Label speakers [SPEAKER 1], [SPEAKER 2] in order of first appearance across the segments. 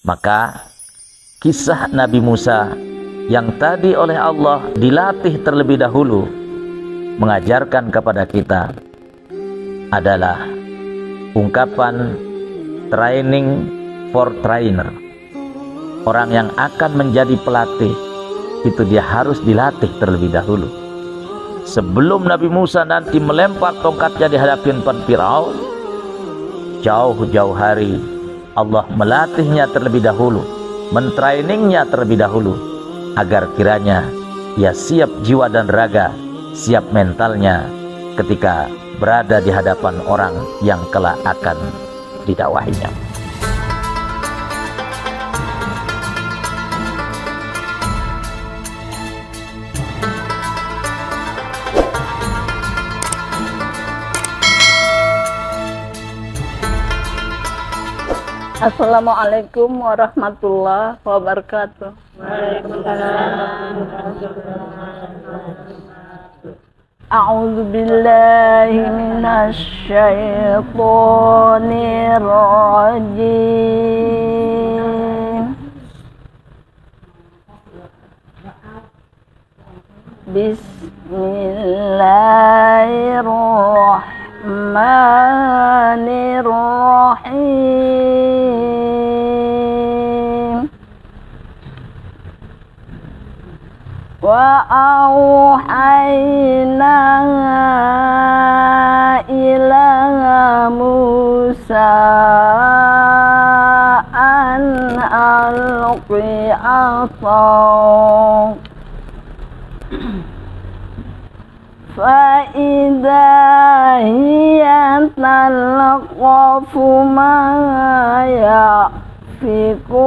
[SPEAKER 1] Maka kisah Nabi Musa yang tadi oleh Allah dilatih terlebih dahulu mengajarkan kepada kita adalah ungkapan training for trainer. Orang yang akan menjadi pelatih itu dia harus dilatih terlebih dahulu. Sebelum Nabi Musa nanti melempar tongkatnya di hadapan Firaun, jauh-jauh hari Allah melatihnya terlebih dahulu, mentrainingnya terlebih dahulu, agar kiranya ia siap jiwa dan raga, siap mentalnya ketika berada di hadapan orang yang kelak akan didakwahinya.
[SPEAKER 2] Assalamualaikum warahmatullahi wabarakatuh. A'udzu billahi minasy syaithanir rajim. Bismillahirrahmanirrahim. Wa auhayna ila Musa an alqi asaq فَإِذَا هِيَ تَلْقَفُ مَا يَأْفِكُونَ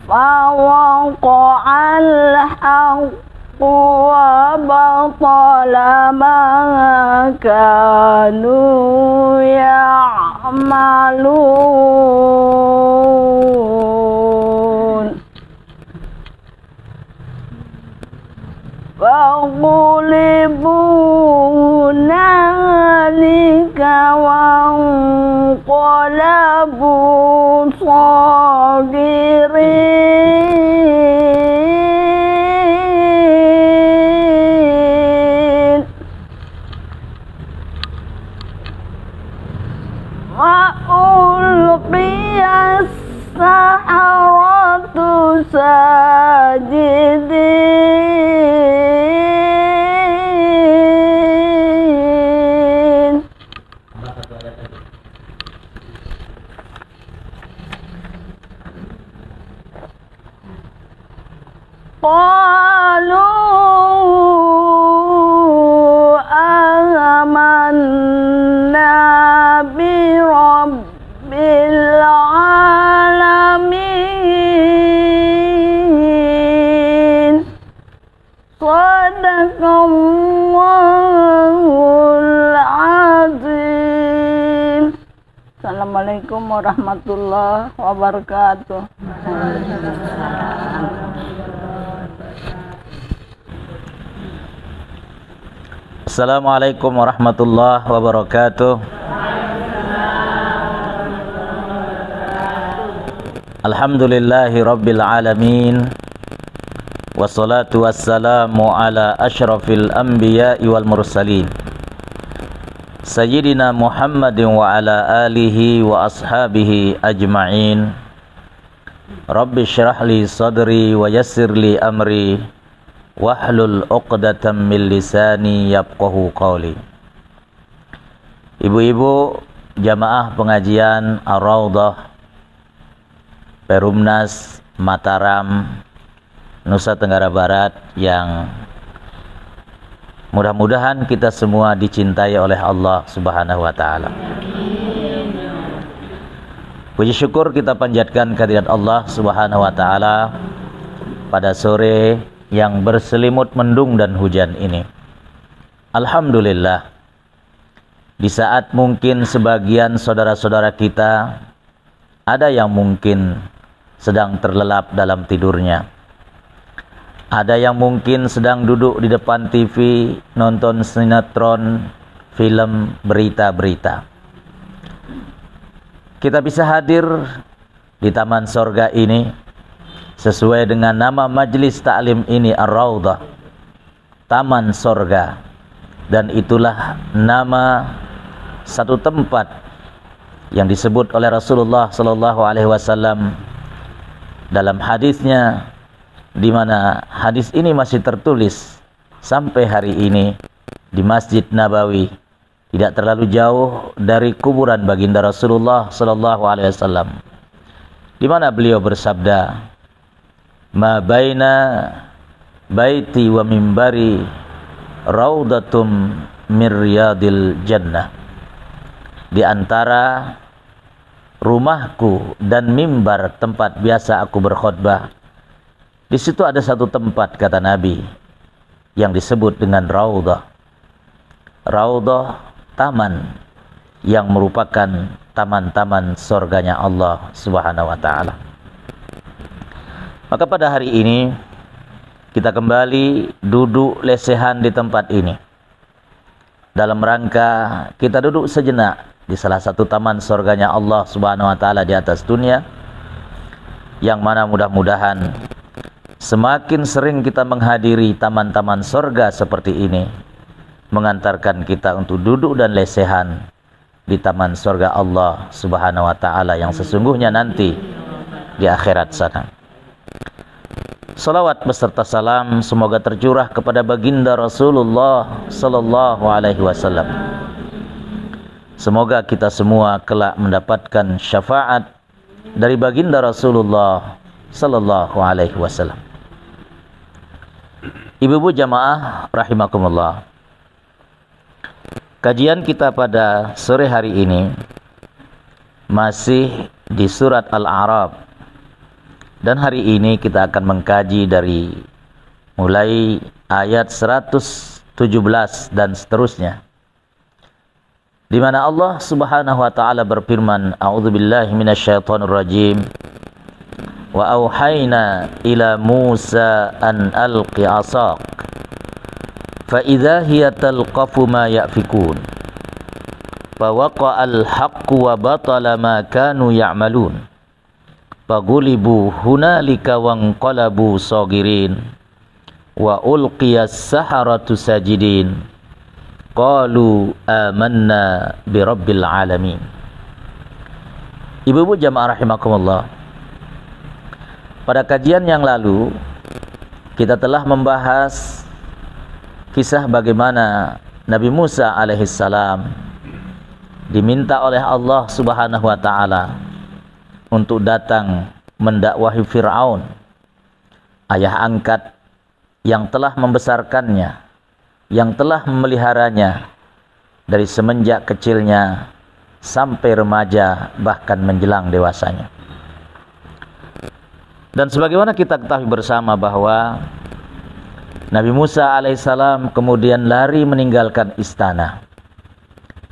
[SPEAKER 2] فَوَقَعَ الْحَقُّ وَبَطَلَ مَا كَانُوا يَعْمَلُونَ فَغُلِبُوا هُنَالِكَ وَانقَلَبُوا صَاغِرِينَ وَأُلْقِيَ السَّحَرَةُ ساجدين قالوا آمنا برب العالمين صدق الله العظيم. Assalamualaikum warahmatullahi wabarakatuh.
[SPEAKER 1] Assalamualaikum warahmatullahi wabarakatuh. Alhamdulillahi rabbil alamin. Wassalatu wassalamu ala ashrafil anbiya'i wal mursalin Sayyidina Muhammadin wa ala alihi wa ashabihi ajma'in. Rabbi syrah li sadri wa yassir li amri wahlul 'uqdatam min lisani yafqahu qawli. Ibu-ibu jamaah pengajian Ar-Raudhah Perumnas Mataram, Nusa Tenggara Barat, yang mudah-mudahan kita semua dicintai oleh Allah Subhanahu wa taala. Puji syukur kita panjatkan kehadirat Allah Subhanahu wa taala pada sore yang berselimut mendung dan hujan ini. Alhamdulillah, di saat mungkin sebagian saudara-saudara kita ada yang mungkin sedang terlelap dalam tidurnya, Ada yang mungkin sedang duduk di depan TV, nonton sinetron, film, berita-berita. Kita bisa hadir di taman sorga ini sesuai dengan nama majlis taklim ini, Ar-Raudhah, Taman Sorga. Dan itulah nama satu tempat yang disebut oleh Rasulullah sallallahu alaihi wasallam dalam hadisnya, di mana hadis ini masih tertulis sampai hari ini di Masjid Nabawi, tidak terlalu jauh dari kuburan baginda Rasulullah sallallahu alaihi wasallam, di mana beliau bersabda, "Ma baina baiti wa mimbari raudatum min riyadil jannah." Di antara rumahku dan mimbar, tempat biasa aku berkhutbah, di situ ada satu tempat, kata Nabi, yang disebut dengan Raudhah. Raudhah, taman yang merupakan taman-taman surganya Allah Subhanahu wa taala. Maka pada hari ini kita kembali duduk lesehan di tempat ini dalam rangka kita duduk sejenak di salah satu taman surganya Allah Subhanahu wa taala di atas dunia, yang mana mudah-mudahan semakin sering kita menghadiri taman-taman surga seperti ini, mengantarkan kita untuk duduk dan lesehan di taman surga Allah Subhanahu wa taala yang sesungguhnya nanti di akhirat sana. Salawat beserta salam semoga tercurah kepada baginda Rasulullah sallallahu alaihi wasallam. Semoga kita semua kelak mendapatkan syafaat dari baginda Rasulullah sallallahu alaihi wasallam. Ibu-ibu jamaah rahimakumullah. Kajian kita pada sore hari ini masih di surat Al-A'raf, dan hari ini kita akan mengkaji dari mulai ayat 117 dan seterusnya, di mana Allah Subhanahu wa taala berfirman, a'udzubillahi minasyaitonir rajim, wa auhayna ila Musa an alqi 'asaq fa idza hiya talqafu ma yafikun fa waqa'al haqqu wa batala ma kanu ya'malun fagulibu hunalika wanqalabu sagirin wa ulqiyas saharatu sajidin qalu amanna birabbil alamin. Ibu-ibu jamaah rahimakumullah, pada kajian yang lalu kita telah membahas kisah bagaimana Nabi Musa alaihissalam diminta oleh Allah Subhanahu wa taala untuk datang mendakwahi Fir'aun, ayah angkat yang telah membesarkannya, yang telah memeliharanya dari semenjak kecilnya sampai remaja, bahkan menjelang dewasanya. Dan sebagaimana kita ketahui bersama bahwa Nabi Musa alaihissalam kemudian lari meninggalkan istana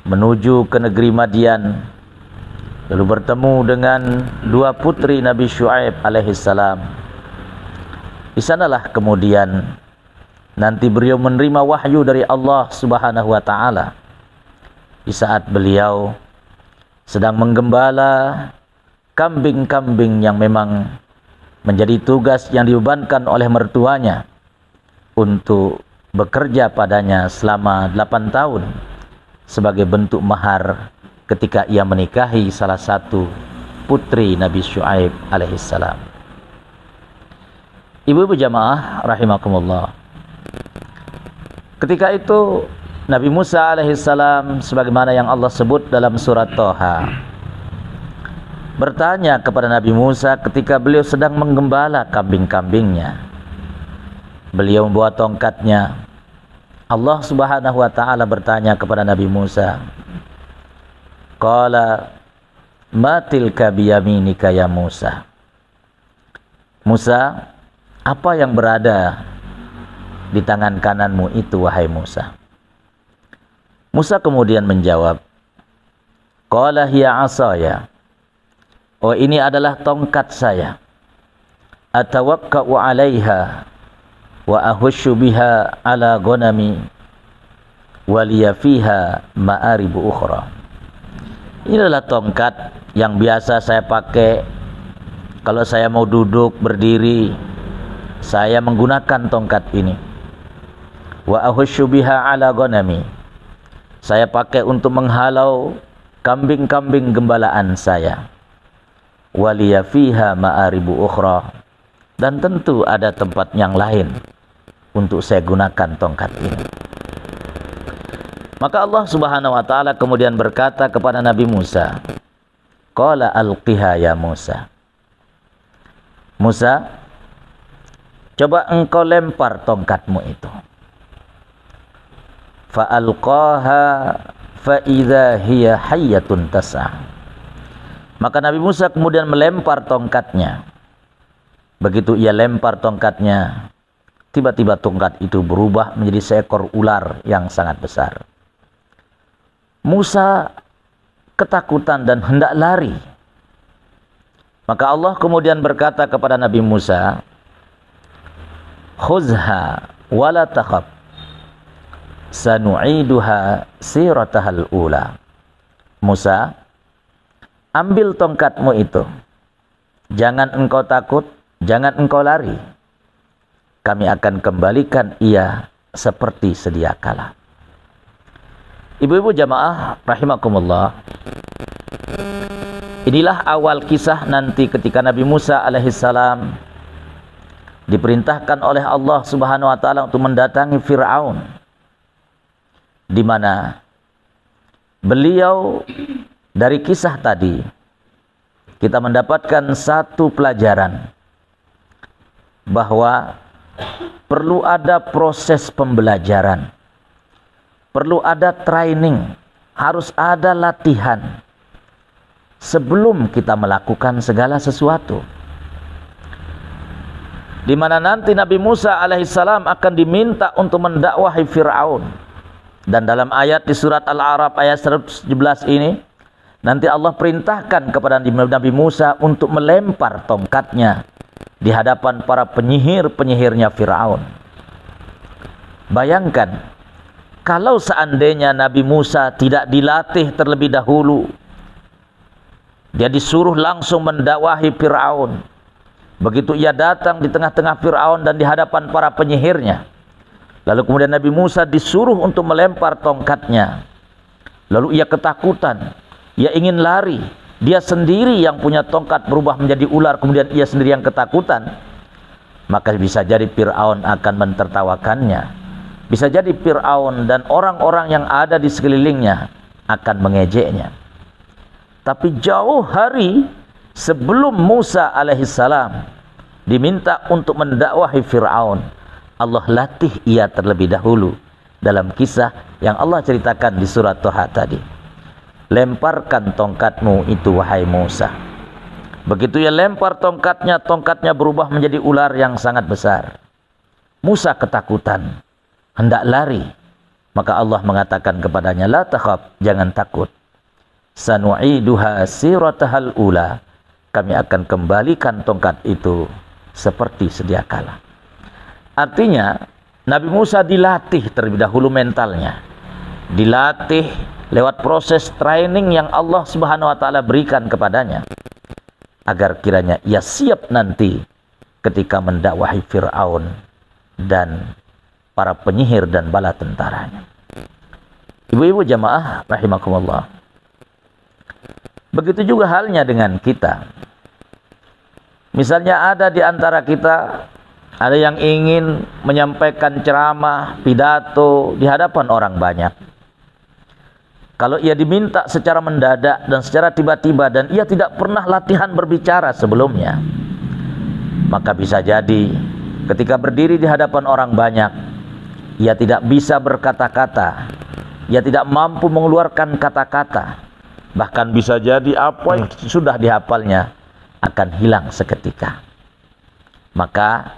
[SPEAKER 1] menuju ke negeri Madian, lalu bertemu dengan dua putri Nabi Syuaib alaihissalam. Di sanalah kemudian nanti beliau menerima wahyu dari Allah Subhanahu wa taala di saat beliau sedang menggembala kambing-kambing yang memang menjadi tugas yang dibebankan oleh mertuanya untuk bekerja padanya selama 8 tahun sebagai bentuk mahar ketika ia menikahi salah satu putri Nabi Syuaib alaihissalam. Ibu-ibu jamaah rahimakumullah, ketika itu Nabi Musa alaihissalam, sebagaimana yang Allah sebut dalam surat Thaha, bertanya kepada Nabi Musa ketika beliau sedang menggembala kambing-kambingnya. Beliau membawa tongkatnya. Allah Subhanahu wa taala bertanya kepada Nabi Musa, qala ma tilka biyaminika ya Musa. Musa, apa yang berada di tangan kananmu itu wahai Musa? Musa kemudian menjawab, qala hiya 'asaya. Oh, ini adalah tongkat saya. Atawakka'u 'alaiha wa ahushu biha ala ghanami waliya fiha ma'aribu ukhra. Ini adalah tongkat yang biasa saya pakai kalau saya mau duduk, berdiri. Saya menggunakan tongkat ini. Wa ahushu biha ala ghanami. Saya pakai untuk menghalau kambing-kambing gembalaan saya. Waliya fiha ma'aribu ukhra. Dan tentu ada tempat yang lain untuk saya gunakan tongkat ini. Maka Allah Subhanahu wa taala kemudian berkata kepada Nabi Musa, qala alqiha ya Musa. Musa, coba engkau lempar tongkatmu itu. Fa alqaha fa idza hiya hayyatun tas'a. Maka Nabi Musa kemudian melempar tongkatnya. Begitu ia lempar tongkatnya, tiba-tiba tongkat itu berubah menjadi seekor ular yang sangat besar. Musa ketakutan dan hendak lari. Maka Allah kemudian berkata kepada Nabi Musa, khuzha wala takhaf, sanu'iduha siratahal ula. Musa, ambil tongkatmu itu. Jangan engkau takut, jangan engkau lari. Kami akan kembalikan ia seperti sedia kala. Ibu-ibu jamaah rahimakumullah. Inilah awal kisah nanti ketika Nabi Musa alaihissalam diperintahkan oleh Allah Subhanahu wa taala untuk mendatangi Firaun, di mana beliau dari kisah tadi kita mendapatkan satu pelajaran bahwa perlu ada proses pembelajaran, perlu ada training, harus ada latihan sebelum kita melakukan segala sesuatu. Di mana nanti Nabi Musa alaihissalam akan diminta untuk mendakwahi Firaun. Dan dalam ayat di surat Al-A'raf ayat 117 ini, nanti Allah perintahkan kepada Nabi Musa untuk melempar tongkatnya di hadapan para penyihir-penyihirnya Firaun. Bayangkan, kalau seandainya Nabi Musa tidak dilatih terlebih dahulu, dia disuruh langsung mendakwahi Firaun. Begitu ia datang di tengah-tengah Firaun dan di hadapan para penyihirnya, lalu kemudian Nabi Musa disuruh untuk melempar tongkatnya, lalu ia ketakutan, ia ingin lari. Dia sendiri yang punya tongkat berubah menjadi ular, kemudian ia sendiri yang ketakutan. Maka bisa jadi Firaun akan mentertawakannya. Bisa jadi Firaun dan orang-orang yang ada di sekelilingnya akan mengejeknya. Tapi jauh hari sebelum Musa alaihissalam diminta untuk mendakwahi Firaun, Allah latih ia terlebih dahulu dalam kisah yang Allah ceritakan di surat Thaha tadi. Lemparkan tongkatmu itu wahai Musa. Begitu ia lempar tongkatnya, tongkatnya berubah menjadi ular yang sangat besar. Musa ketakutan, hendak lari. Maka Allah mengatakan kepadanya, la takhaf, jangan takut. Sanu'iduha siratahal ula. Kami akan kembalikan tongkat itu seperti sedia kala. Artinya Nabi Musa dilatih terlebih dahulu mentalnya, dilatih lewat proses training yang Allah Subhanahu wa taala berikan kepadanya, agar kiranya ia siap nanti ketika mendakwahi Firaun dan para penyihir dan bala tentaranya. Ibu-ibu jamaah rahimakumullah. Begitu juga halnya dengan kita. Misalnya ada di antara kita ada yang ingin menyampaikan ceramah, pidato di hadapan orang banyak. Kalau ia diminta secara mendadak dan secara tiba-tiba dan ia tidak pernah latihan berbicara sebelumnya, maka bisa jadi ketika berdiri di hadapan orang banyak, ia tidak bisa berkata-kata, ia tidak mampu mengeluarkan kata-kata, bahkan bisa jadi apa yang sudah dihafalnya akan hilang seketika. Maka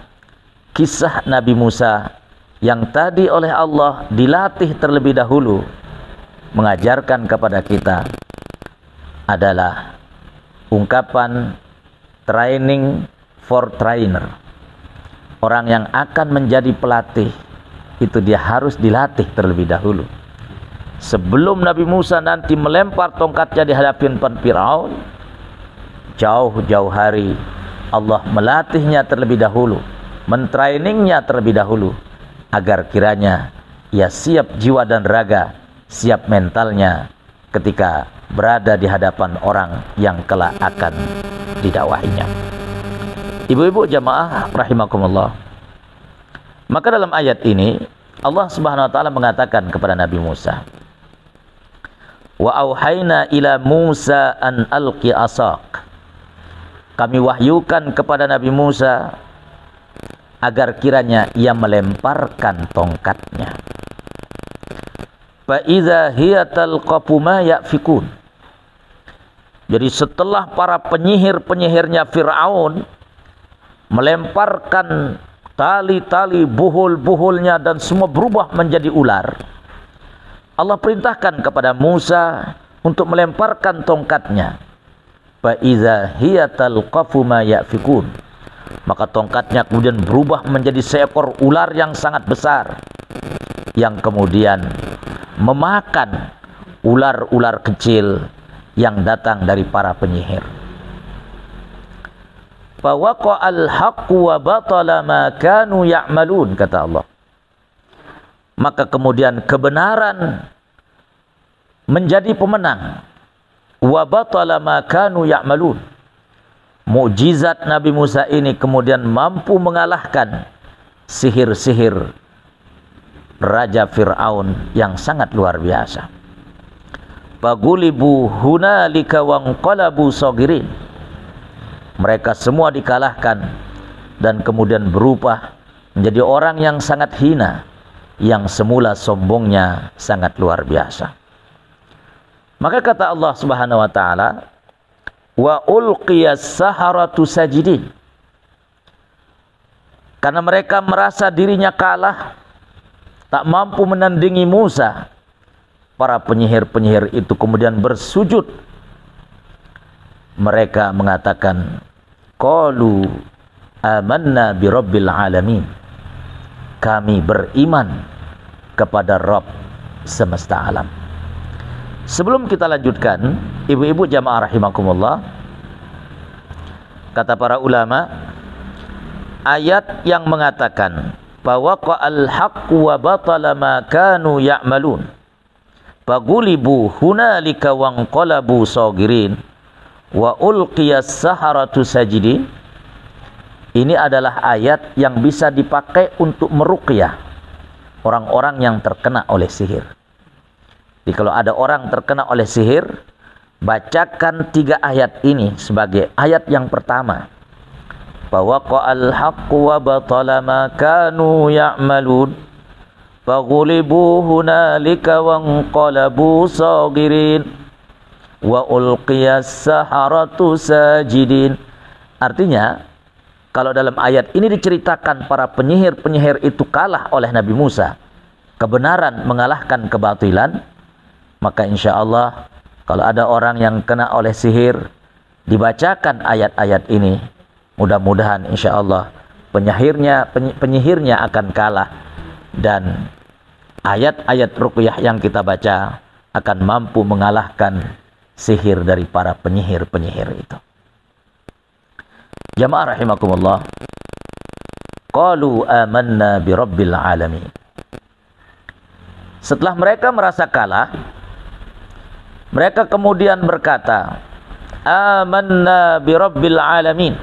[SPEAKER 1] kisah Nabi Musa yang tadi oleh Allah dilatih terlebih dahulu mengajarkan kepada kita adalah ungkapan training for trainer. Orang yang akan menjadi pelatih itu dia harus dilatih terlebih dahulu. Sebelum Nabi Musa nanti melempar tongkatnya di hadapan Firaun, jauh-jauh hari Allah melatihnya terlebih dahulu, mentrainingnya terlebih dahulu, agar kiranya ia siap jiwa dan raga, siap mentalnya ketika berada di hadapan orang yang kelak akan didakwahinya. Ibu-ibu jamaah rahimakumullah. Maka dalam ayat ini Allah Subhanahu wa taala mengatakan kepada Nabi Musa, "Wa auhayna ila Musa an alqi asak." Kami wahyukan kepada Nabi Musa agar kiranya ia melemparkan tongkatnya. Fa idza hiya talqafu ma yafikun. Jadi setelah para penyihir-penyihirnya Firaun melemparkan tali-tali, buhul-buhulnya dan semua berubah menjadi ular, Allah perintahkan kepada Musa untuk melemparkan tongkatnya. Fa iza hiya talqafu ma yafikun. Maka tongkatnya kemudian berubah menjadi seekor ular yang sangat besar, yang kemudian memakan ular-ular kecil yang datang dari para penyihir. Fawaqa'al haqqu wa batala ma kanu ya'malun, kata Allah. Maka kemudian kebenaran menjadi pemenang. Wa batala ma kanu ya'malun. Mukjizat Nabi Musa ini kemudian mampu mengalahkan sihir-sihir Raja Fir'aun yang sangat luar biasa. Fagulibu hunalika wanqalabu sagirin. Mereka semua dikalahkan dan kemudian berubah menjadi orang yang sangat hina, yang semula sombongnya sangat luar biasa. Maka kata Allah Subhanahu wa taala, wa ulqiyas saharatu sajidin. Karena mereka merasa dirinya kalah, tak mampu menandingi Musa, para penyihir-penyihir itu kemudian bersujud. Mereka mengatakan, qalu amanna bi rabbil alamin. Kami beriman kepada Rabb semesta alam. Sebelum kita lanjutkan, ibu-ibu jamaah rahimakumullah, kata para ulama, ayat yang mengatakan bahwa qa'al haqqu wa batala ma kanu ya'malun fagulibu hunalika wanqalabu sagirin wa ulqiyas saharatu sajidin. Ini adalah ayat yang bisa dipakai untuk meruqyah orang-orang yang terkena oleh sihir. Jadi kalau ada orang terkena oleh sihir, bacakan 3 ayat ini sebagai ayat yang pertama. Bahwa qa'al haqqu wa batala ma kanu ya'malun faghulibu hunalika wanqalabu sagirin wa ulqiyas saharatu sajidin. Artinya, kalau dalam ayat ini diceritakan para penyihir-penyihir itu kalah oleh Nabi Musa, kebenaran mengalahkan kebatilan, maka insya Allah kalau ada orang yang kena oleh sihir, dibacakan ayat-ayat ini, mudah-mudahan insya Allah penyihirnya akan kalah, dan ayat-ayat ruqyah yang kita baca akan mampu mengalahkan sihir dari para penyihir-penyihir itu. Jamaah rahimakumullah, qalu amanna bi rabbil alamin. Setelah mereka merasa kalah, mereka kemudian berkata, amanna bi rabbil alamin.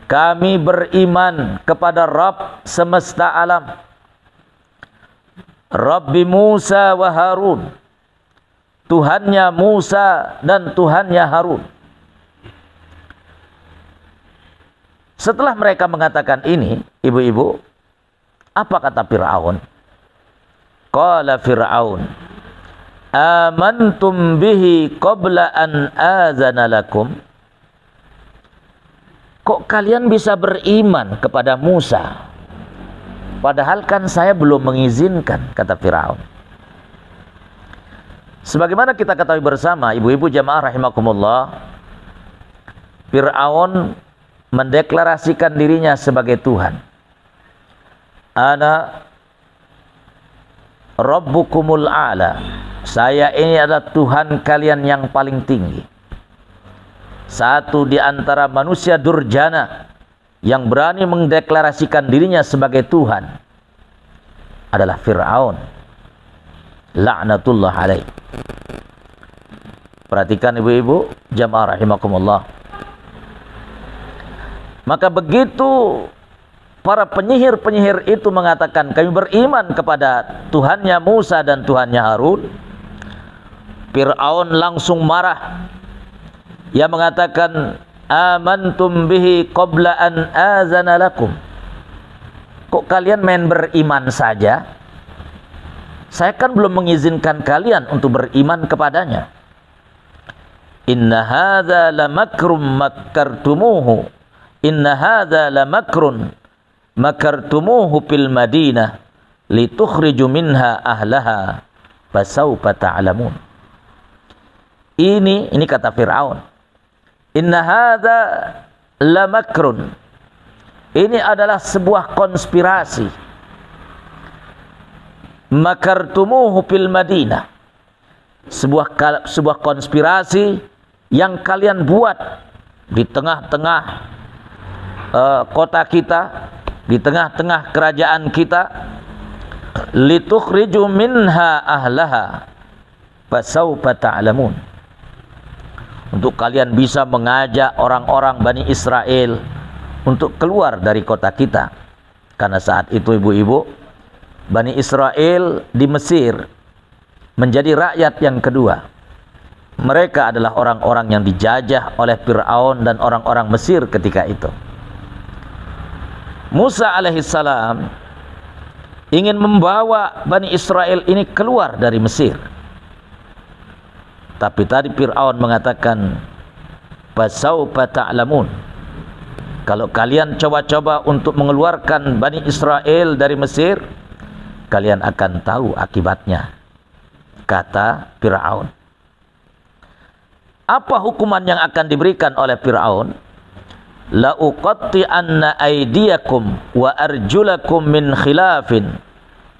[SPEAKER 1] Kami beriman kepada Rabb semesta alam, Rabbi Musa wa Harun, Tuhannya Musa dan Tuhannya Harun. Setelah mereka mengatakan ini, ibu-ibu, apa kata Fir'aun? Qala Fir'aun, amantum bihi qabla an azana lakum. Kok kalian bisa beriman kepada Musa, padahal kan saya belum mengizinkan, kata Fir'aun. Sebagaimana kita ketahui bersama, ibu-ibu jamaah rahimakumullah, Fir'aun mendeklarasikan dirinya sebagai Tuhan. Ana Rabbukumul A'la. Saya ini adalah Tuhan kalian yang paling tinggi. Satu di antara manusia durjana yang berani mendeklarasikan dirinya sebagai Tuhan adalah Fir'aun. La'natullah alaih. Perhatikan ibu-ibu, jamaah rahimakumullah. Maka begitu para penyihir-penyihir itu mengatakan kami beriman kepada Tuhannya Musa dan Tuhannya Harun, Fir'aun langsung marah. Ia mengatakan, amantum bihi qabla an azana lakum. Kok kalian main beriman saja? Saya kan belum mengizinkan kalian untuk beriman kepadanya. Inna hadza lamakrun makkartumuhu. Inna hadza lamakrun makartumuhu fil Madinah litukhriju minha ahlaha fasawfa ta'lamun. Ini kata Fir'aun. Inna hadza lamakrun. Ini adalah sebuah konspirasi. Makartumuhu fil Madinah. Sebuah konspirasi yang kalian buat di tengah-tengah kota kita, di tengah-tengah kerajaan kita, litukhriju minha ahlaha fasawfa ta'lamun. Untuk kalian bisa mengajak orang-orang Bani Israel untuk keluar dari kota kita. Karena saat itu ibu-ibu, Bani Israel di Mesir menjadi rakyat yang kedua. Mereka adalah orang-orang yang dijajah oleh Fir'aun dan orang-orang Mesir ketika itu. Musa alaihissalam ingin membawa Bani Israel ini keluar dari Mesir. Tapi tadi Fir'aun mengatakan, fasawfa ta'lamun. Kalau kalian coba-coba untuk mengeluarkan Bani Israel dari Mesir, kalian akan tahu akibatnya, kata Fir'aun. Apa hukuman yang akan diberikan oleh Fir'aun? La uqatti'anna aydiyakum wa arjulakum min khilafin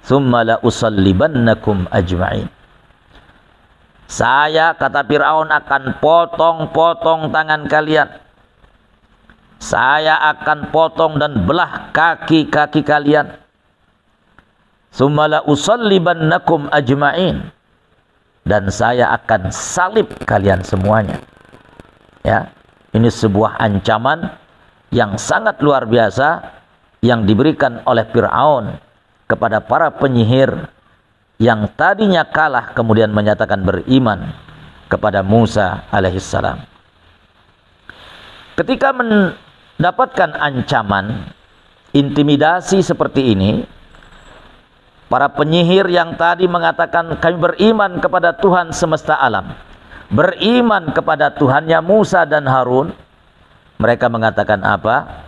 [SPEAKER 1] thumma la usallibannakum ajma'in. Saya, kata Fir'aun, akan potong-potong tangan kalian. Saya akan potong dan belah kaki-kaki kalian. Thumma la usallibannakum ajma'in. Dan saya akan salib kalian semuanya. Ya, ini sebuah ancaman yang sangat luar biasa yang diberikan oleh Fir'aun kepada para penyihir yang tadinya kalah kemudian menyatakan beriman kepada Musa alaihissalam. Ketika mendapatkan ancaman, intimidasi seperti ini, para penyihir yang tadi mengatakan kami beriman kepada Tuhan semesta alam, beriman kepada Tuhannya Musa dan Harun, mereka mengatakan apa?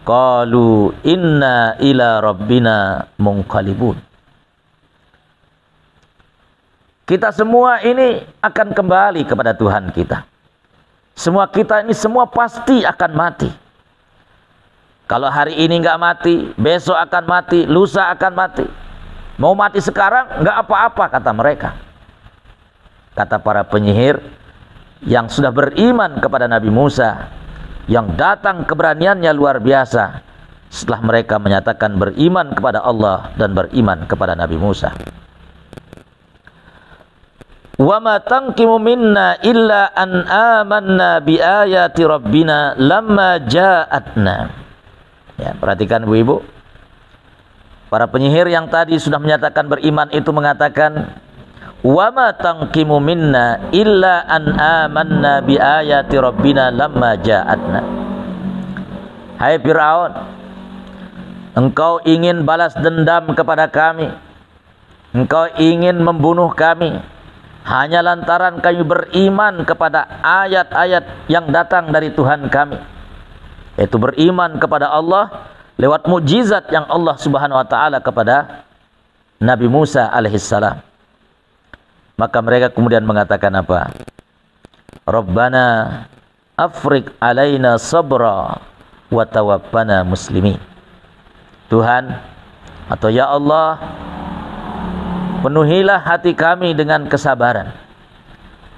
[SPEAKER 1] Qalu inna ila rabbina munqalibun. Kita semua ini akan kembali kepada Tuhan kita. Semua kita ini semua pasti akan mati. Kalau hari ini nggak mati, besok akan mati, lusa akan mati. Mau mati sekarang nggak apa-apa, kata mereka. Kata para penyihir yang sudah beriman kepada Nabi Musa, yang datang keberaniannya luar biasa setelah mereka menyatakan beriman kepada Allah dan beriman kepada Nabi Musa. Wa ma tanqimu minna illa an amanna bi ayati rabbina lamma ja'atna. Ya, perhatikan ibu-ibu. Para penyihir yang tadi sudah menyatakan beriman itu mengatakan, wa ma tanqimu minna illa an amanna bi ayati rabbina lamma ja'atna. Hai Fir'aun, engkau ingin balas dendam kepada kami, engkau ingin membunuh kami hanya lantaran kami beriman kepada ayat-ayat yang datang dari Tuhan kami, yaitu beriman kepada Allah lewat mukjizat yang Allah Subhanahu wa taala kepada Nabi Musa alaihissalam. Maka mereka kemudian mengatakan apa? Rabbana afriq alaina sabra wa tawaffana muslimin. Tuhan atau ya Allah, penuhilah hati kami dengan kesabaran,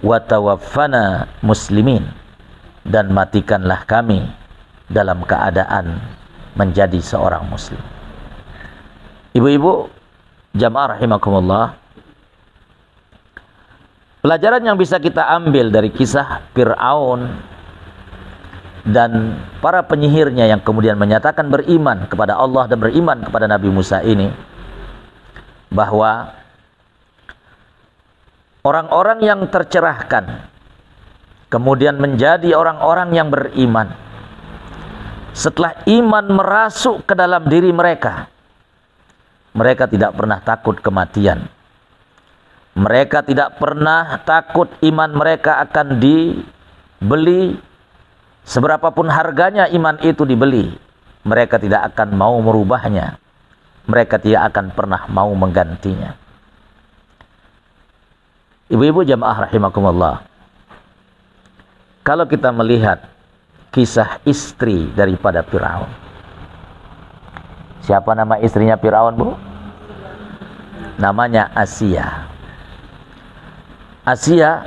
[SPEAKER 1] wa tawaffana muslimin, dan matikanlah kami dalam keadaan menjadi seorang muslim. Ibu-ibu jamaah rahimakumullah, pelajaran yang bisa kita ambil dari kisah Fir'aun dan para penyihirnya yang kemudian menyatakan beriman kepada Allah dan beriman kepada Nabi Musa ini, bahwa orang-orang yang tercerahkan kemudian menjadi orang-orang yang beriman setelah iman merasuk ke dalam diri mereka. Mereka tidak pernah takut kematian. Mereka tidak pernah takut iman mereka akan dibeli. Seberapapun harganya iman itu dibeli, mereka tidak akan mau merubahnya. Mereka tidak akan pernah mau menggantinya. Ibu-ibu jamaah rahimakumullah, kalau kita melihat kisah istri daripada Fir'aun. Siapa nama istrinya Fir'aun, Bu? Namanya Asia. Asia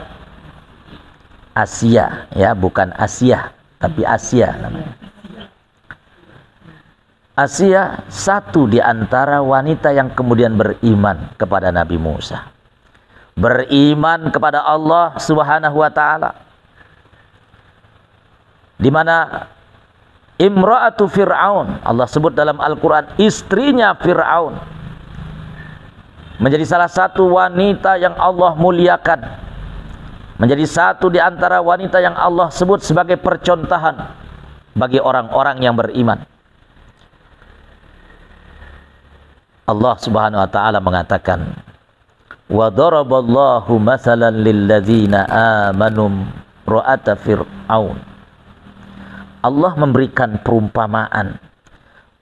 [SPEAKER 1] ya, bukan Asia, tapi Asia namanya. Asia satu di antara wanita yang kemudian beriman kepada Nabi Musa. Beriman kepada Allah Subhanahu wa taala. Di mana imra'atu Fir'aun, Allah sebut dalam Al-Qur'an istrinya Fir'aun, menjadi salah satu wanita yang Allah muliakan, menjadi satu di antara wanita yang Allah sebut sebagai percontohan bagi orang-orang yang beriman. Allah Subhanahu wa taala mengatakan, wa daraballahu mathalan lilladzina amanu ra'ata fir'aun. Allah memberikan perumpamaan,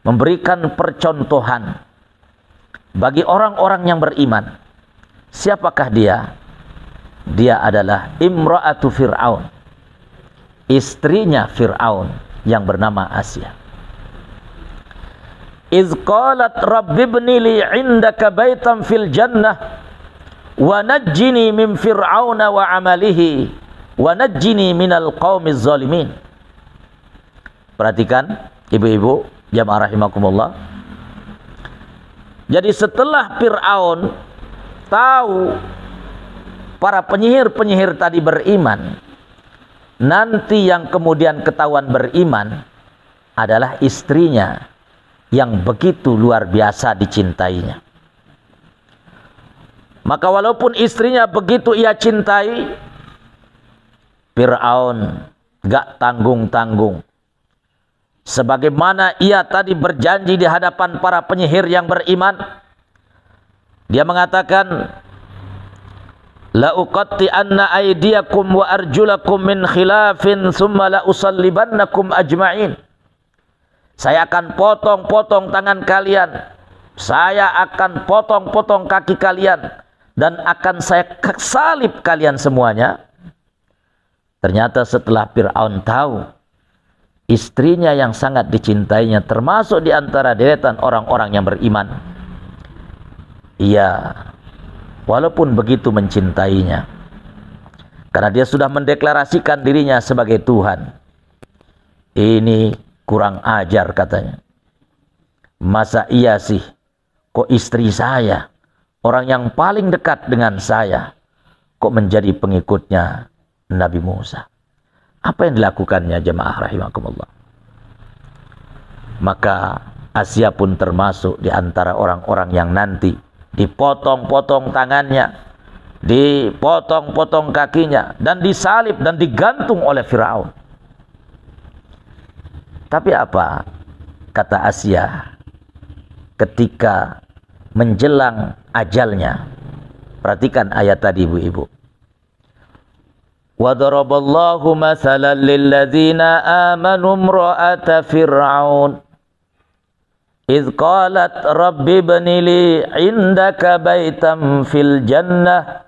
[SPEAKER 1] memberikan percontohan bagi orang-orang yang beriman. Siapakah dia? Dia adalah imra'atu Fir'aun, istrinya Fir'aun yang bernama Asia. Iz qalat rabbibni li 'indaka baitan fil jannah wa najjini min fir'auna wa 'amalihi wa najjini minal qaumiz zalimin. Perhatikan ibu-ibu jamaah rahimakumullah. Jadi setelah Fir'aun tahu para penyihir-penyihir tadi beriman, nanti yang kemudian ketahuan beriman adalah istrinya yang begitu luar biasa dicintainya. Maka walaupun istrinya begitu ia cintai, Fir'aun gak tanggung-tanggung. Sebagaimana ia tadi berjanji di hadapan para penyihir yang beriman, dia mengatakan, la uqatti anna aydiyakum wa arjulakum min khilafin summa la usallibannakum ajma'in. Saya akan potong-potong tangan kalian, saya akan potong-potong kaki kalian, dan akan saya salib kalian semuanya. Ternyata setelah Fir'aun tahu istrinya yang sangat dicintainya termasuk di antara deretan orang-orang yang beriman, ia walaupun begitu mencintainya, karena dia sudah mendeklarasikan dirinya sebagai Tuhan, ini kurang ajar katanya. Masa iya sih kok istri saya, orang yang paling dekat dengan saya, kok menjadi pengikutnya Nabi Musa? Apa yang dilakukannya jemaah rahimakumullah? Maka Asia pun termasuk di antara orang-orang yang nanti dipotong-potong tangannya, dipotong-potong kakinya, dan disalib dan digantung oleh Fir'aun. Tapi apa kata Asia ketika menjelang ajalnya? Perhatikan ayat tadi ibu-ibu. Wa daraballahu mathalan lilladzina amanu imra'ata fir'aun idz qalat rabbi ibni li 'indaka baitan fil jannah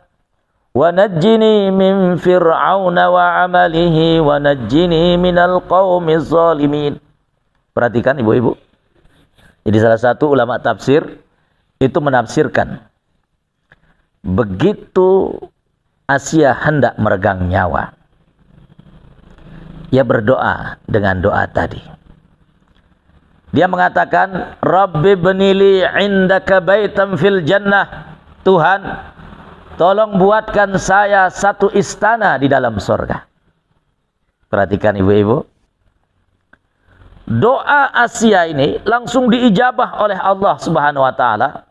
[SPEAKER 1] wa najjini min fir'auna wa 'amalihi wa najjini minal qaumiz zalimin. Perhatikan ibu-ibu. Jadi salah satu ulama tafsir itu menafsirkan, begitu Asia hendak meregang nyawa, ia berdoa dengan doa tadi. Dia mengatakan, Rabbi benili indaka baitam fil jannah. Tuhan, tolong buatkan saya satu istana di dalam surga. Perhatikan ibu-ibu. Doa Asia ini langsung diijabah oleh Allah Subhanahu wa taala.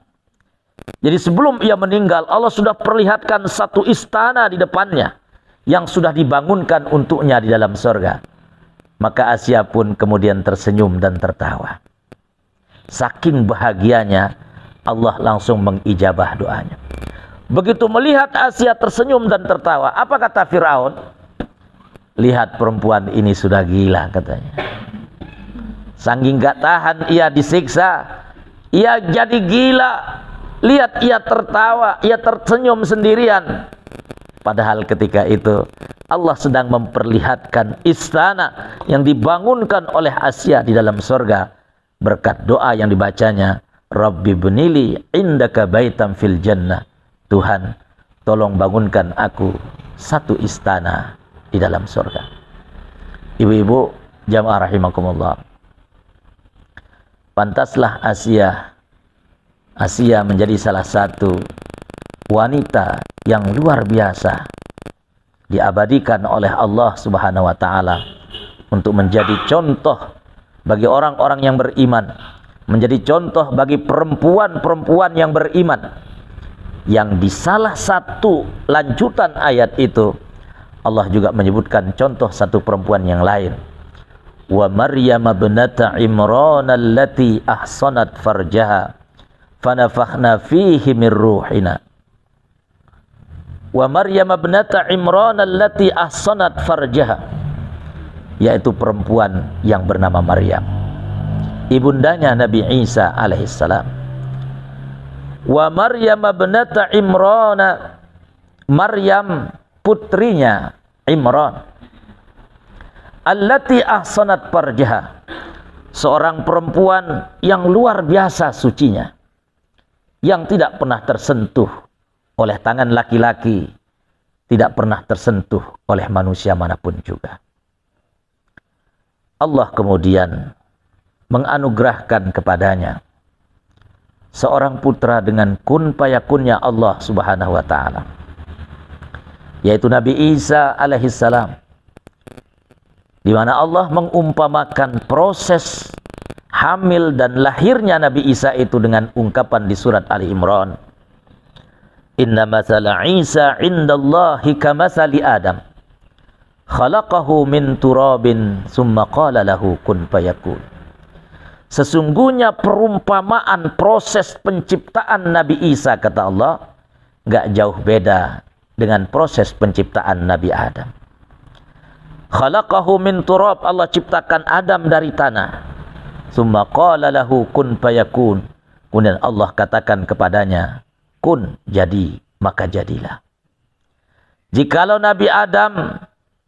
[SPEAKER 1] Jadi sebelum ia meninggal, Allah sudah perlihatkan satu istana di depannya yang sudah dibangunkan untuknya di dalam surga. Maka Asia pun kemudian tersenyum dan tertawa. Saking bahagianya, Allah langsung mengijabah doanya. Begitu melihat Asia tersenyum dan tertawa, apa kata Fir'aun? Lihat perempuan ini sudah gila, katanya. Saking gak tahan ia disiksa, ia jadi gila. Lihat ia tertawa, ia tersenyum sendirian. Padahal ketika itu Allah sedang memperlihatkan istana yang dibangunkan oleh Asia di dalam surga berkat doa yang dibacanya, Rabbi bunili indaka baitam fil jannah. Tuhan, tolong bangunkan aku satu istana di dalam surga. Ibu-ibu jamaah rahimakumullah, pantaslah Asia menjadi salah satu wanita yang luar biasa, diabadikan oleh Allah Subhanahu wa taala untuk menjadi contoh bagi orang-orang yang beriman, menjadi contoh bagi perempuan-perempuan yang beriman. Yang di salah satu lanjutan ayat itu Allah juga menyebutkan contoh satu perempuan yang lain. Wa Maryam ibnata Imran allati ahsanat farjaha fanafakhna fihi min ruhina. Wa Maryam ibnata Imran allati ahsanat farjaha, yaitu perempuan yang bernama Maryam, ibundanya Nabi Isa alaihissalam. Wa Maryam ibnata Imran, Maryam putrinya Imran, allati ahsanat farjaha, seorang perempuan yang luar biasa sucinya, yang tidak pernah tersentuh oleh tangan laki-laki, tidak pernah tersentuh oleh manusia manapun juga. Allah kemudian menganugerahkan kepadanya seorang putra dengan kun fayakunnya Allah Subhanahu wa taala, yaitu Nabi Isa alaihissalam, di mana Allah mengumpamakan proses hamil dan lahirnya Nabi Isa itu dengan ungkapan di surat Ali Imran, inna matsala Isa indallahi kamatsali Adam khalaqahu min turabin summa qala lahu kun fayakun. Sesungguhnya perumpamaan proses penciptaan Nabi Isa, kata Allah, gak jauh beda dengan proses penciptaan Nabi Adam. Khalaqahu min turab, Allah ciptakan Adam dari tanah. Summa qala lahu kun fayakun. Kemudian Allah katakan kepadanya, kun, jadi, maka jadilah. Jikalau Nabi Adam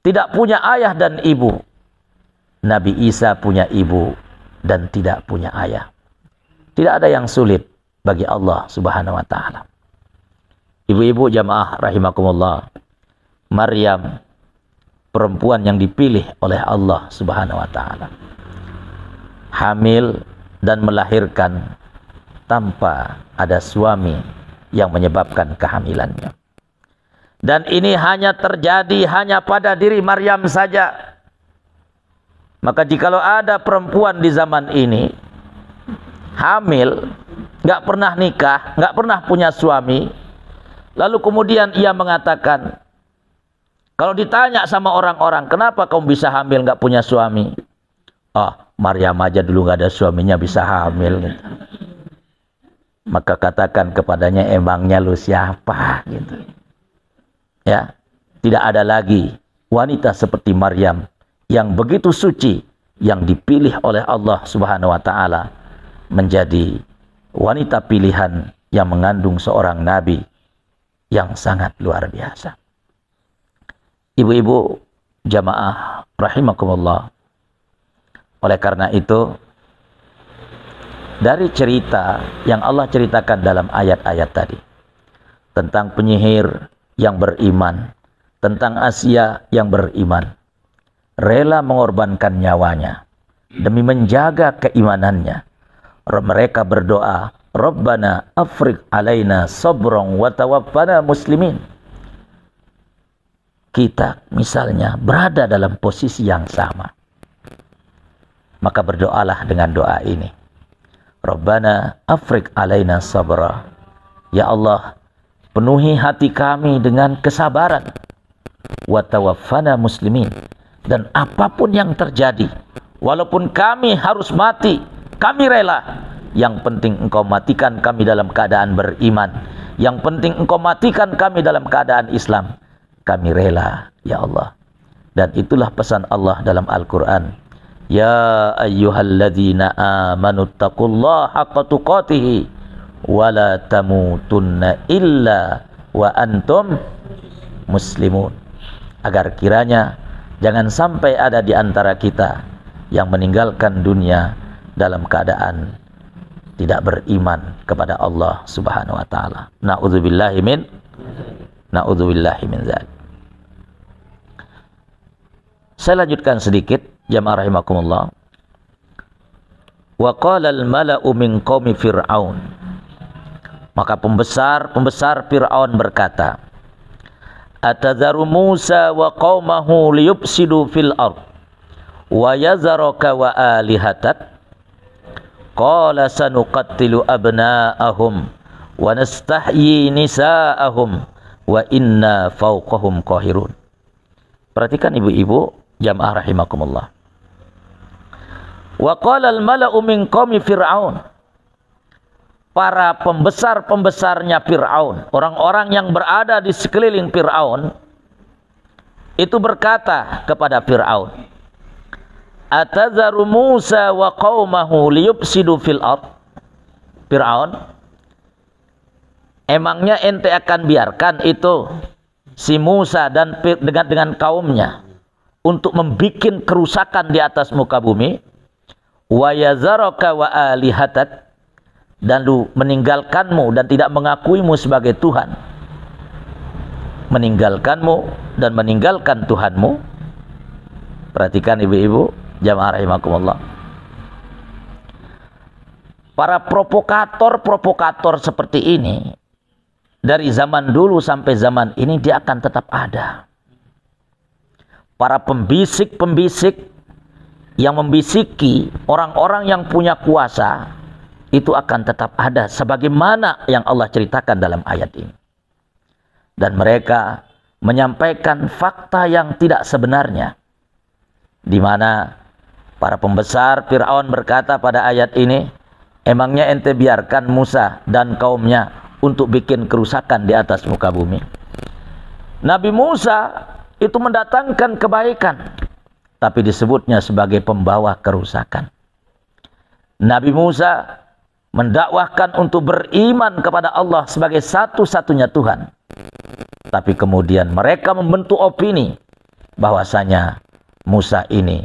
[SPEAKER 1] tidak punya ayah dan ibu, Nabi Isa punya ibu dan tidak punya ayah. Tidak ada yang sulit bagi Allah Subhanahu wa taala. Ibu-ibu jamaah rahimakumullah, Maryam perempuan yang dipilih oleh Allah Subhanahu wa taala, hamil dan melahirkan tanpa ada suami yang menyebabkan kehamilannya. Dan ini hanya terjadi hanya pada diri Maryam saja. Maka jikalau ada perempuan di zaman ini hamil, nggak pernah nikah, nggak pernah punya suami, lalu kemudian ia mengatakan, kalau ditanya sama orang-orang, kenapa kamu bisa hamil nggak punya suami? Oh, Maryam aja dulu nggak ada suaminya bisa hamil. Gitu. Maka katakan kepadanya, emangnya lu siapa? Gitu. Ya, tidak ada lagi wanita seperti Maryam yang begitu suci, yang dipilih oleh Allah Subhanahu wa taala menjadi wanita pilihan yang mengandung seorang nabi yang sangat luar biasa. Ibu-ibu jamaah rahimakumullah, oleh karena itu dari cerita yang Allah ceritakan dalam ayat-ayat tadi, tentang penyihir yang beriman, tentang Asia yang beriman, rela mengorbankan nyawanya demi menjaga keimanannya. Mereka berdoa, Rabbana afriq alaina sabran wa tawaffana muslimin. Kita misalnya berada dalam posisi yang sama, maka berdoalah dengan doa ini, Rabbana afriq alaina sabra. Ya Allah, penuhi hati kami dengan kesabaran, wa tawaffana muslimin, dan apapun yang terjadi, walaupun kami harus mati, kami rela. Yang penting engkau matikan kami dalam keadaan beriman. Yang penting engkau matikan kami dalam keadaan Islam. Kami rela, ya Allah. Dan itulah pesan Allah dalam Al-Quran. Ya ayyuhalladzina amanu taqullaha haqqa tuqatihi wa la tamutunna illa wa antum muslimun. Agar kiranya jangan sampai ada di antara kita yang meninggalkan dunia dalam keadaan tidak beriman kepada Allah Subhanahu wa taala. Na'udzubillahi min dzalik. Saya lanjutkan sedikit, jamaah rahimakumullah. Wa qala al-mala'u min qaumi Fir'aun. Maka pembesar Fir'aun berkata, Atadharu Musa wa qaumahu liyufsidu fil ard wa yazaraka wa alihatak. Qala sanuqattilu abna'ahum wa nastahyi nisa'ahum wa inna fawqahum qahirun. Perhatikan ibu-ibu, jamaah rahimakumullah. Wa qala al-mala'u min qaumi Fir'aun. Para pembesar-pembesarnya Fir'aun, orang-orang yang berada di sekeliling Fir'aun, itu berkata kepada Fir'aun, Atadharu Musa wa qaumahu liyufsidu fil ard. Fir'aun, emangnya ente akan biarkan itu si Musa dan dengan kaumnya untuk membuat kerusakan di atas muka bumi, wa yazaraka wa alihatak, dan lu meninggalkanmu dan tidak mengakuimu sebagai Tuhan, meninggalkanmu dan meninggalkan Tuhanmu. Perhatikan ibu-ibu, jamaah rahimakumullah. Para provokator seperti ini dari zaman dulu sampai zaman ini dia akan tetap ada. Para pembisik-pembisik yang membisiki orang-orang yang punya kuasa itu akan tetap ada sebagaimana yang Allah ceritakan dalam ayat ini. Dan mereka menyampaikan fakta yang tidak sebenarnya, di mana para pembesar Fir'aun berkata pada ayat ini, emangnya ente biarkan Musa dan kaumnya untuk bikin kerusakan di atas muka bumi? Nabi Musa itu mendatangkan kebaikan, tapi disebutnya sebagai pembawa kerusakan. Nabi Musa mendakwahkan untuk beriman kepada Allah sebagai satu-satunya Tuhan, tapi kemudian mereka membentuk opini bahwasanya Musa ini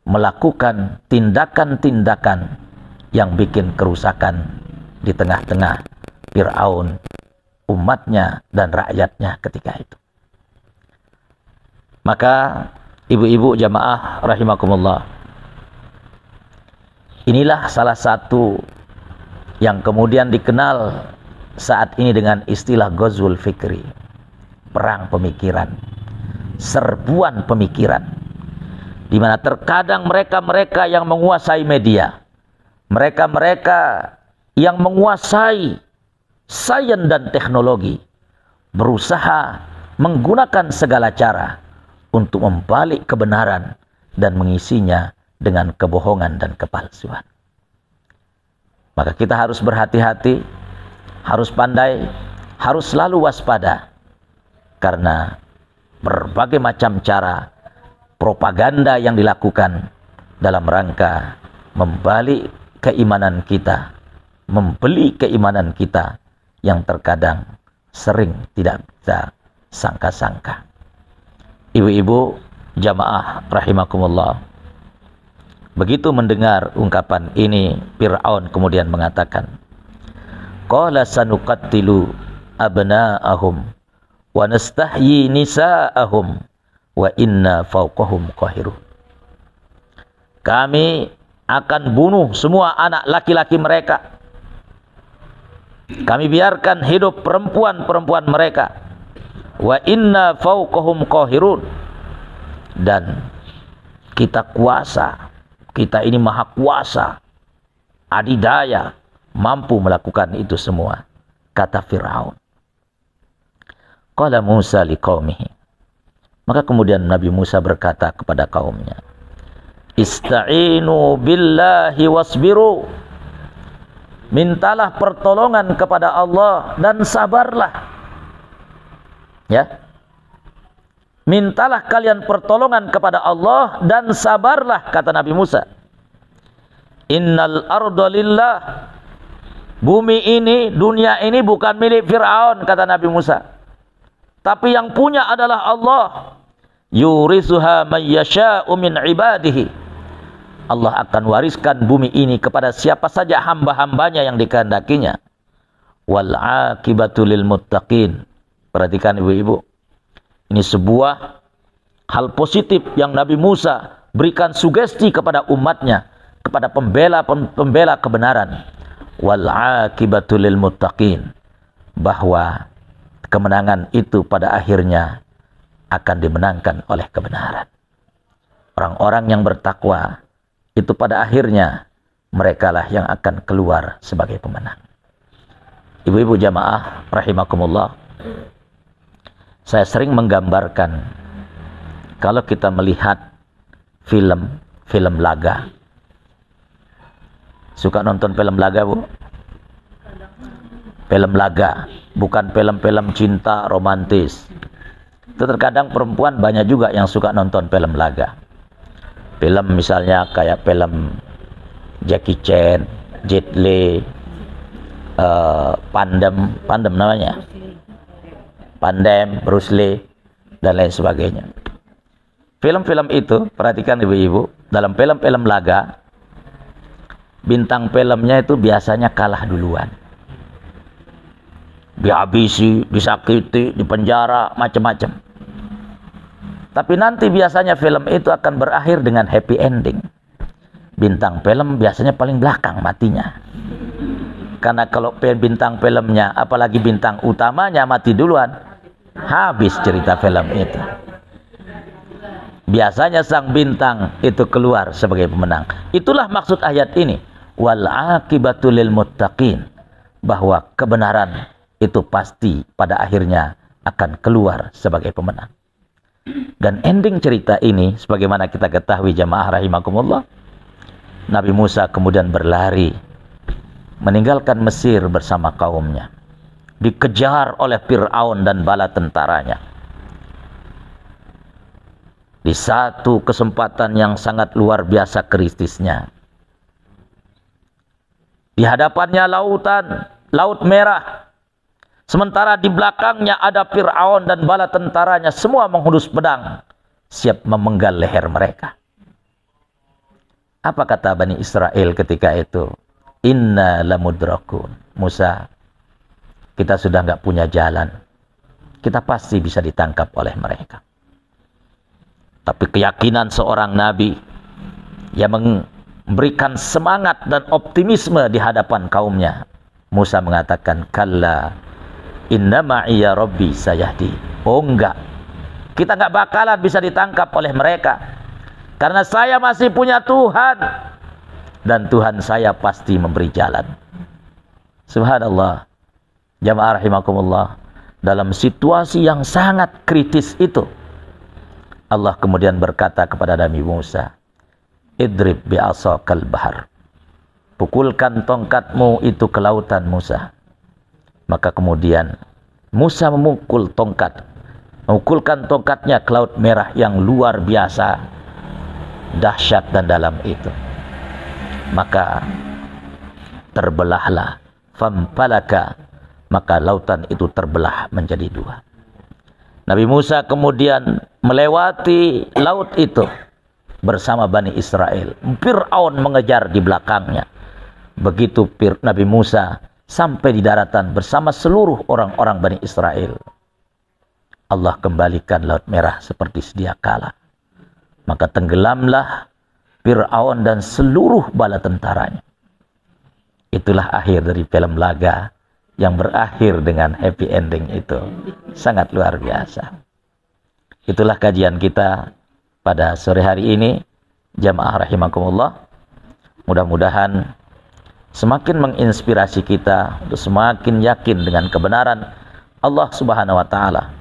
[SPEAKER 1] melakukan tindakan-tindakan yang bikin kerusakan di tengah-tengah Fir'aun, umatnya dan rakyatnya ketika itu. Maka ibu-ibu jamaah rahimakumullah, inilah salah satu yang kemudian dikenal saat ini dengan istilah Ghazwul Fikri, perang pemikiran, serbuan pemikiran, di mana terkadang mereka-mereka yang menguasai media, mereka-mereka yang menguasai sains dan teknologi, berusaha menggunakan segala cara untuk membalik kebenaran dan mengisinya dengan kebohongan dan kepalsuan. Maka kita harus berhati-hati, harus pandai, harus selalu waspada, karena berbagai macam cara propaganda yang dilakukan dalam rangka membalik keimanan kita, membeli keimanan kita yang terkadang sering tidak bisa sangka-sangka. Ibu-ibu jamaah rahimakumullah, Begitu mendengar ungkapan ini, Fir'aun kemudian mengatakan, qala sanuqattilu abna'ahum wa nastahyi nisa'ahum wa inna fawqahum qahirun. Kami akan bunuh semua anak laki-laki mereka. Kami biarkan hidup perempuan-perempuan mereka. Wa inna fawqahum qahirun. Dan kita kuasa. Kita ini maha kuasa, adidaya, mampu melakukan itu semua, kata Fir'aun. Qala Musa liqaumihi. Maka kemudian Nabi Musa berkata kepada kaumnya, Ista'inu billahi wasbiru. Mintalah pertolongan kepada Allah dan sabarlah. Ya. Mintalah kalian pertolongan kepada Allah dan sabarlah, kata Nabi Musa. Innal arda lillah. Bumi ini, dunia ini bukan milik Fir'aun, kata Nabi Musa. Tapi yang punya adalah Allah. Yurisuha man yasha'u min ibadihi. Allah akan wariskan bumi ini kepada siapa saja hamba-hambanya yang dikehendakinya. Wal aqibatu lil muttaqin. Perhatikan ibu-ibu. Ini sebuah hal positif yang Nabi Musa berikan sugesti kepada umatnya, kepada pembela kebenaran. Wal aqibatu lil muttaqin, bahwa kemenangan itu pada akhirnya akan dimenangkan oleh kebenaran. Orang-orang yang bertakwa itu pada akhirnya merekalah yang akan keluar sebagai pemenang. Ibu-ibu jamaah rahimakumullah, saya sering menggambarkan kalau kita melihat film laga. Suka nonton film laga, Bu? Film laga, bukan film-film cinta romantis. Itu terkadang perempuan banyak juga yang suka nonton film laga. Film misalnya kayak film Jackie Chan, Jet Li, Pandem namanya. Pandem, Bruce Lee, dan lain sebagainya. Film-film itu, perhatikan ibu-ibu, dalam film-film laga, bintang filmnya itu biasanya kalah duluan. Dihabisi, disakiti, dipenjara, macam-macam. Tapi nanti biasanya film itu akan berakhir dengan happy ending. Bintang film biasanya paling belakang matinya. Karena kalau bintang filmnya, apalagi bintang utamanya mati duluan, habis cerita film itu. Biasanya sang bintang itu keluar sebagai pemenang. Itulah maksud ayat ini. Wal aqibatu lil muttaqin. Bahwa kebenaran itu pasti pada akhirnya akan keluar sebagai pemenang. Dan ending cerita ini, sebagaimana kita ketahui jamaah rahimakumullah, Nabi Musa kemudian berlari meninggalkan Mesir bersama kaumnya. Dikejar oleh Fir'aun dan bala tentaranya. Di satu kesempatan yang sangat luar biasa kritisnya. Di hadapannya lautan, Laut Merah. Sementara di belakangnya ada Fir'aun dan bala tentaranya, semua menghunus pedang, siap memenggal leher mereka. Apa kata Bani Israel ketika itu? Inna lamudrakun. Musa, kita sudah nggak punya jalan. Kita pasti bisa ditangkap oleh mereka. Tapi keyakinan seorang nabi yang memberikan semangat dan optimisme di hadapan kaumnya. Musa mengatakan, kalla inna ma'iya rabbi sayahdi. Oh enggak, kita nggak bakalan bisa ditangkap oleh mereka. Karena saya masih punya Tuhan. Dan Tuhan saya pasti memberi jalan. Subhanallah. Jamaah rahimakumullah. Dalam situasi yang sangat kritis itu, Allah kemudian berkata kepada Nabi Musa, Idrib bi'asakal bahar. Pukulkan tongkatmu itu ke lautan, Musa. Maka kemudian Musa memukulkan tongkatnya ke Laut Merah yang luar biasa dahsyat dan dalam itu. Maka terbelahlah, fampalaka, maka lautan itu terbelah menjadi dua. Nabi Musa kemudian melewati laut itu bersama Bani Israel. Fir'aun mengejar di belakangnya. Begitu Nabi Musa sampai di daratan bersama seluruh orang-orang Bani Israel, Allah kembalikan Laut Merah seperti sedia kala. Maka tenggelamlah Fir'aun dan seluruh bala tentaranya. Itulah akhir dari film laga yang berakhir dengan happy ending itu. Sangat luar biasa. Itulah kajian kita pada sore hari ini. Jamaah rahimakumullah. Mudah-mudahan semakin menginspirasi kita untuk semakin yakin dengan kebenaran Allah Subhanahu wa taala,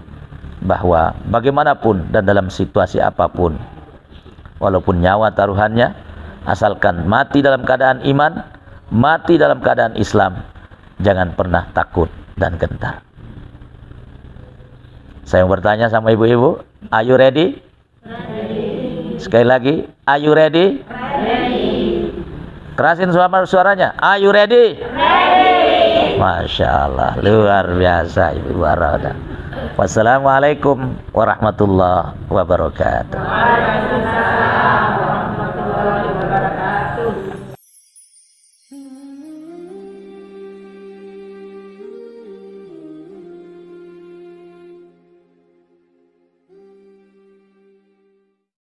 [SPEAKER 1] bahwa bagaimanapun dan dalam situasi apapun, walaupun nyawa taruhannya, asalkan mati dalam keadaan iman, mati dalam keadaan Islam, jangan pernah takut dan gentar. Saya mau bertanya sama ibu-ibu, are you ready? Sekali lagi, are you ready? Kerasin suaranya, are you ready? Masya Allah, luar biasa Ibu Warada. Wassalamualaikum warahmatullahi wabarakatuh.